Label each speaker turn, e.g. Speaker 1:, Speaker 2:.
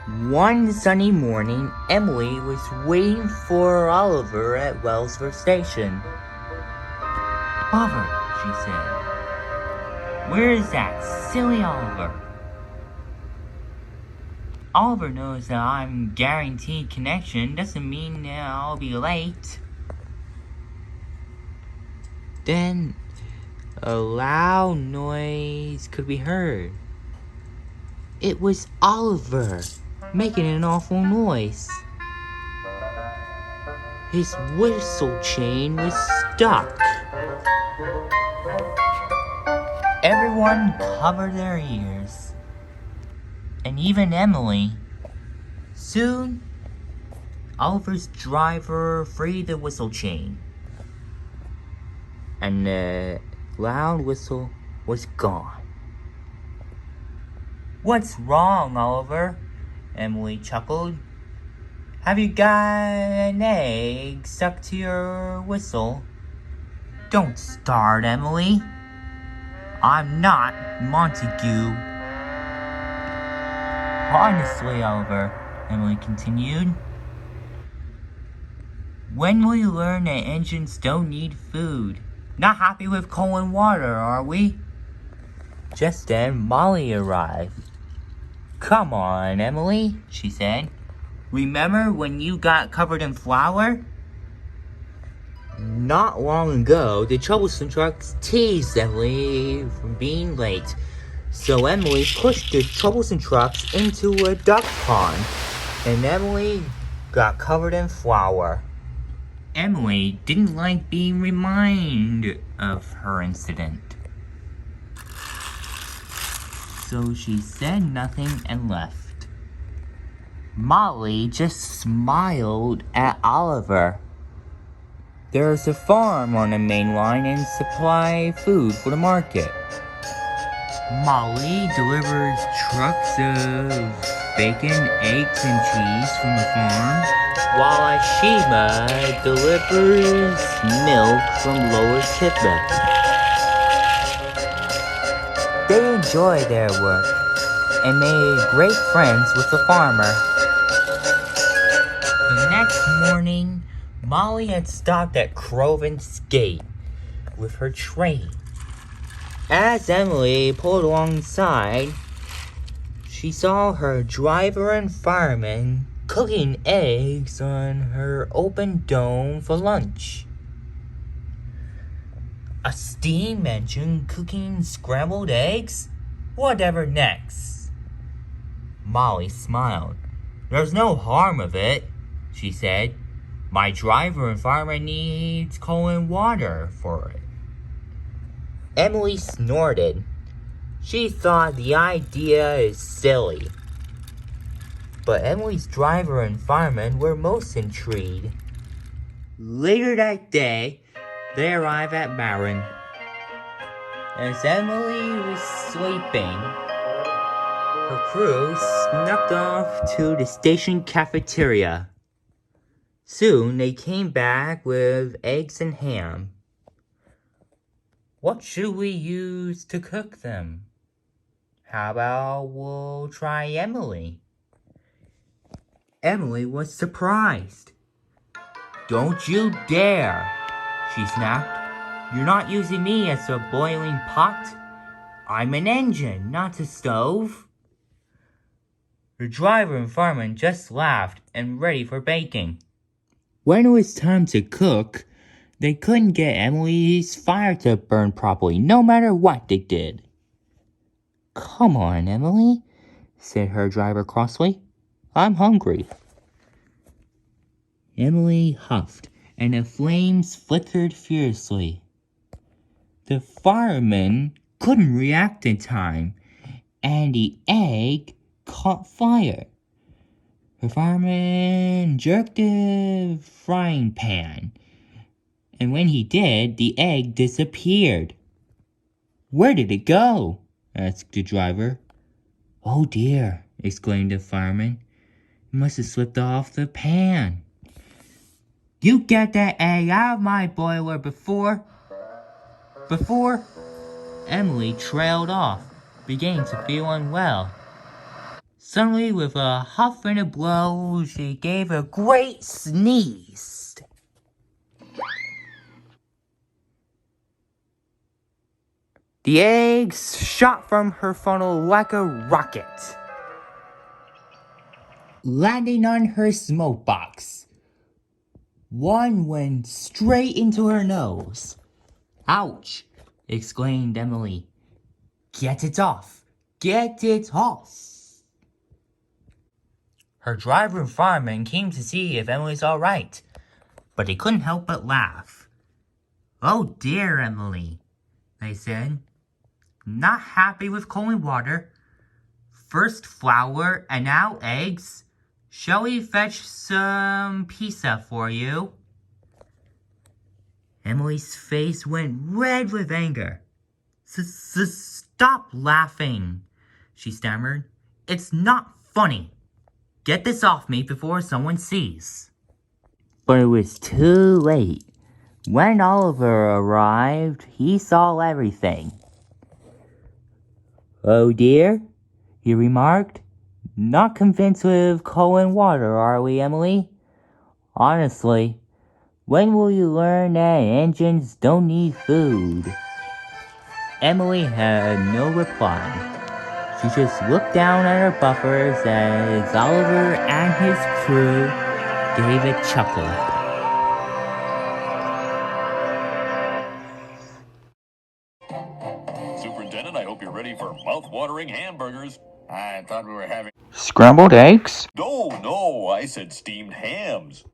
Speaker 1: One sunny morning, Emily was waiting for Oliver at Wellsford Station. "Oliver," she said. "Where is that silly Oliver?" "Oliver knows that I'm guaranteed connection. Doesn't mean that I'll be late." Then a loud noise could be heard. It was Oliver, making an awful noise. His whistle chain was stuck. Everyone covered their ears, and even Emily. Soon, Oliver's driver freed the whistle chain, and the loud whistle was gone. "What's wrong, Oliver?" Emily chuckled. "Have you got an egg stuck to your whistle?" "Don't start, Emily. I'm not Montague." "Honestly, Oliver," Emily continued, "when will you learn that engines don't need food? Not happy with coal and water, are we?" Just then, Molly arrived. "Come on, Emily," she said. "Remember when you got covered in flour?" Not long ago, the troublesome trucks teased Emily for being late. So Emily pushed the troublesome trucks into a duck pond, and Emily got covered in flour. Emily didn't like being reminded of her incident, so she said nothing and left. Molly just smiled at Oliver. There's a farm on the main line and supply food for the market. Molly delivers trucks of bacon, eggs, and cheese from the farm, while Ashima delivers milk from Lower Tibet. They enjoy their work and made great friends with the farmer. The next morning, Molly had stopped at Crovan's gate with her train. As Emily pulled alongside, she saw her driver and fireman cooking eggs on her open dome for lunch. A steam engine cooking scrambled eggs? Whatever next? Molly smiled. "There's no harm of it," she said. "My driver and fireman needs coal and water for it." Emily snorted. She thought the idea is silly. But Emily's driver and fireman were most intrigued. Later that day, they arrived at Marin. As Emily was sleeping, her crew snuck off to the station cafeteria. Soon they came back with eggs and ham. "What should we use to cook them? How about we'll try Emily?" Emily was surprised. "Don't you dare!" she snapped. "You're not using me as a boiling pot. I'm an engine, not a stove." Her driver and fireman just laughed and ready for baking. When it was time to cook, they couldn't get Emily's fire to burn properly, no matter what they did. "Come on, Emily," said her driver crossly. "I'm hungry." Emily huffed, and the flames flickered fiercely. The fireman couldn't react in time, and the egg caught fire. The fireman jerked the frying pan, and when he did, the egg disappeared. "Where did it go?" asked the driver. "Oh dear," exclaimed the fireman. "It must have slipped off the pan." "You get that egg out of my boiler before Emily trailed off, beginning to feel unwell. Suddenly, with a huff and a blow, she gave a great sneeze. The eggs shot from her funnel like a rocket, landing on her smoke box. One went straight into her nose. Ouch! Exclaimed Emily. Get it off! Get it off! Her driver and fireman came to see if Emily's all right, but they couldn't help but laugh. Oh dear, Emily, they said. Not happy with cold water. First flour and now eggs. Shall we fetch some pizza for you? Emily's face went red with anger. Stop laughing, she stammered. It's not funny. Get this off me before someone sees. But it was too late. When Oliver arrived, he saw everything. Oh dear, he remarked. Not convinced with coal and water, are we, Emily? Honestly, when will you learn that engines don't need food? Emily had no reply. She just looked down at her buffers as Oliver and his crew gave a chuckle.
Speaker 2: Superintendent, I hope you're ready for mouth-watering hamburgers.
Speaker 3: I thought we were having
Speaker 1: Scrambled eggs?
Speaker 2: No, I said steamed hams.